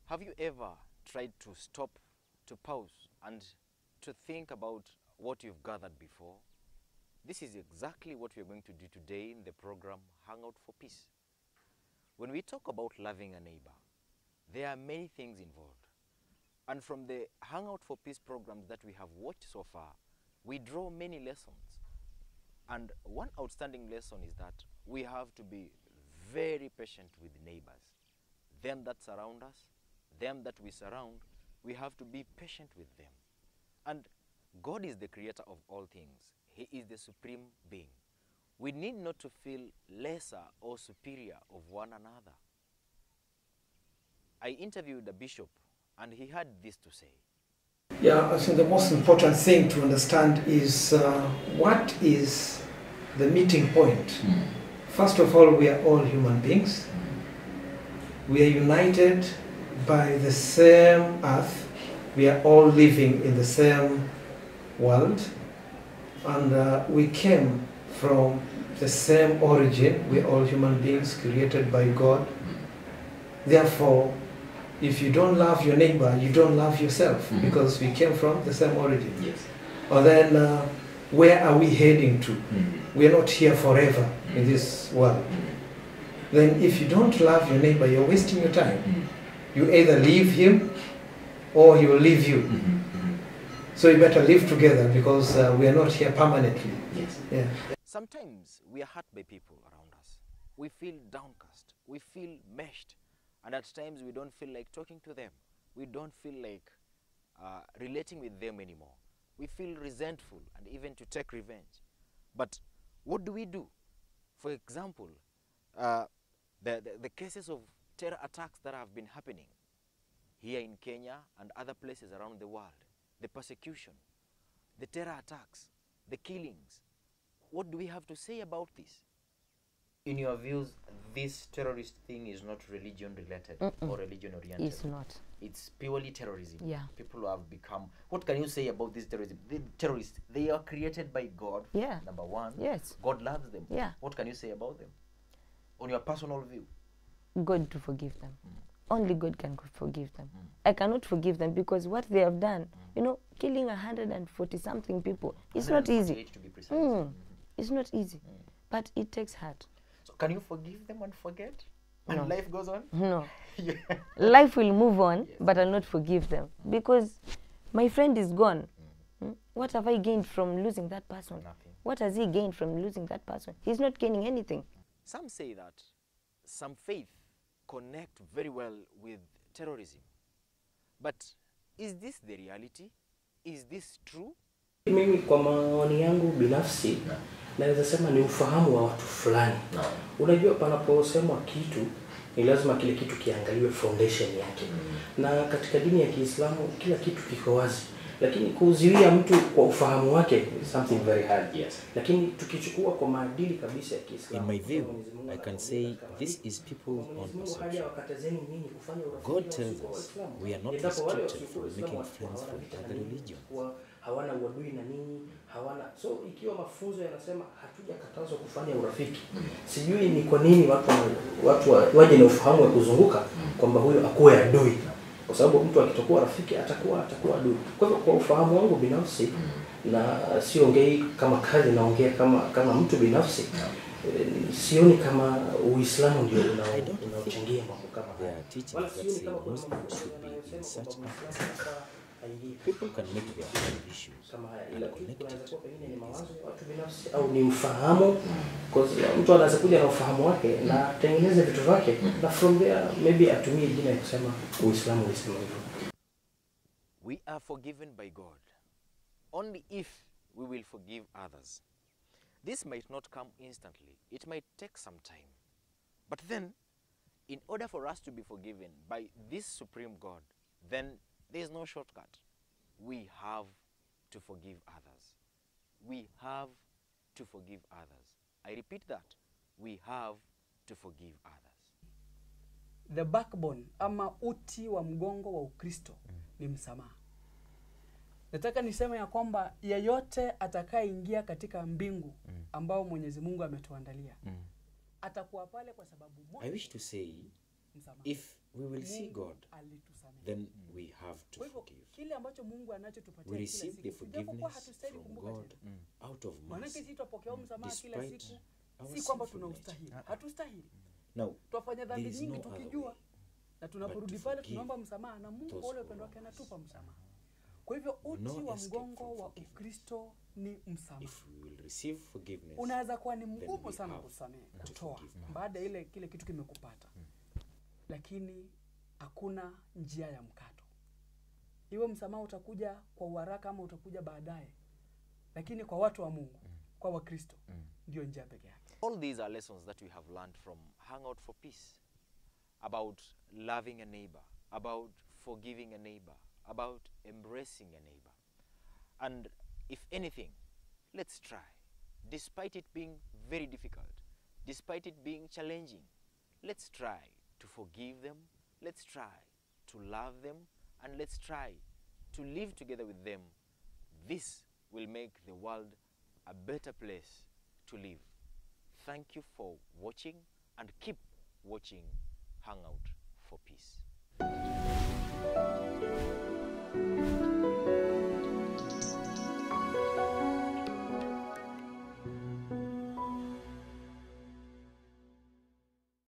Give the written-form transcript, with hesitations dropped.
Have you ever tried to stop, to pause, and to think about what you've gathered before? This is exactly what we're going to do today in the program Hangout for Peace. When we talk about loving a neighbor, there are many things involved. And from the Hangout for Peace programs that we have watched so far, we draw many lessons. And one outstanding lesson is that we have to be very patient with neighbors. Them that surround us, them that we surround, we have to be patient with them. And God is the creator of all things. He is the supreme being. We need not to feel lesser or superior of one another. I interviewed a bishop and he had this to say. Yeah, I think the most important thing to understand is what is the meeting point. First of all, we are all human beings. We are united by the same earth. We are all living in the same world. And we came from the same origin. We are all human beings created by God. Therefore, if you don't love your neighbor, you don't love yourself, because we came from the same origin. Yes. Or then, where are we heading to? We are not here forever in this world. Then if you don't love your neighbor, you're wasting your time. You either leave him or he will leave you. So you better live together, because we are not here permanently. Yes. Yeah. Sometimes we are hurt by people around us. We feel downcast. We feel meshed. And at times we don't feel like talking to them. We don't feel like relating with them anymore. We feel resentful and even to take revenge. But what do we do? For example, the cases of terror attacks that have been happening here in Kenya and other places around the world, the persecution, the terror attacks, the killings. What do we have to say about this? In your views, this terrorist thing is not religion related or religion oriented? It's not. It's purely terrorism. Yeah. People who have become... What can you say about this terrorism? The terrorists, they are created by God, Yeah. number one. Yes. God loves them. Yeah. What can you say about them? On your personal view? God to forgive them. Only God can forgive them. I cannot forgive them because what they have done, you know, killing 140-something people, it's not easy. To be precise. It's not easy, but it takes heart. So can you forgive them and forget? And No. life goes on? No. Yeah. Life will move on, but I'll not forgive them because my friend is gone. What have I gained from losing that person? Nothing. What has he gained from losing that person? He's not gaining anything. Some say that some faith connect very well with terrorism. But is this the reality? Is this true? Mimi kwa maoni yangu binafsi naweza sema ni ufahamu wa watu fulani. Unajua panaposemwa kitu ni lazima kile kitu kiangaliwe foundation yake. Na katika dini ya Kiislamu kila kitu kiko wazi. Lakini kuzuia mtu kwa ufahamu wake is something very hard. Yes. Lakini tukichukua kwa maadili kabisa ya Kiislamu. In my view, I can say this is people's own perception. God tells us we are not restricted from making friends from other religions. Hawana uadui na nini, hawana. So ikiwa mafunzo yanasema hatujakatazwa kufanya urafiki, sijui ni kwa nini watu waje na ufahamu wa kuzunguka kwamba huyo akuwe adui. Kwa sababu mtu akitokuwa rafiki atakuwa adui. Kwa hivyo kwa ufahamu wangu binafsi na siongei kama kazi, naongea kama mtu binafsi, sioni kama Uislamu ndio unaochangia mambo kama haya. Wala sioni kama Muslims should be in such a people can make their own issues and connect it. Au ni ufahamu, kwa sababu mtu anaweza kuja na ufahamu wake na tengeneze vitu vyake na from there maybe atumie jina ya kusema Uislamu unasema hivyo. We are forgiven by God only if we will forgive others. This might not come instantly. It might take some time. But then, in order for us to be forgiven by this supreme God, then there is no shortcut. We have to forgive others. We have to forgive others. I repeat that. We have to forgive others. The backbone ama uti wa mgongo wa Ukristo ni msamaha. Nataka niseme ya kwamba yeyote atakayeingia katika mbingu ambao Mwenyezi Mungu ametuandalia atakuwa pale kwa sababu moja. I wish to say, msamaha. if we will see Mungu God, alitusamehe. then we have to Kwa hivyo forgive. kile ambacho Mungu anachotupatia We kila receive the siku, japokuwa forgiveness hatustahili from kumbuka God tena. out of Maanake mercy, sisi tutapokea msamaha kila despite siku, our si kwamba sinful tunaustahili. nature. Hatustahili. Now, Twafanya there dhambi is nyingi no other tukijua, way na tunaporudi but to pale forgive tunaomba msamaha, na Mungu those kwa ule who upendo wake wrong us. anatupa msamaha. Kwa hivyo uti No wa escape mgongo from wa forgiveness. Ukristo ni msamaha. if we will receive forgiveness, Unaweza kuwa ni then mgumu we sana have kusamehe, to kutoa forgive others. baada ya ile kile kitu kimekupata, lakini hakuna njia ya mkato. Iwe msamaha utakuja kwa uharaka ama utakuja baadaye, lakini kwa watu wa Mungu, kwa Wakristo, ndio njia pekee yake. All these are lessons that we have learned from Hangout for Peace, about loving a neighbor, about forgiving a neighbor, about embracing a neighbor. And if anything, let's try, despite it being very difficult, despite it being challenging, let's try to forgive them, let's try to love them, and let's try to live together with them. This will make the world a better place to live. Thank you for watching, and keep watching Hangout for Peace.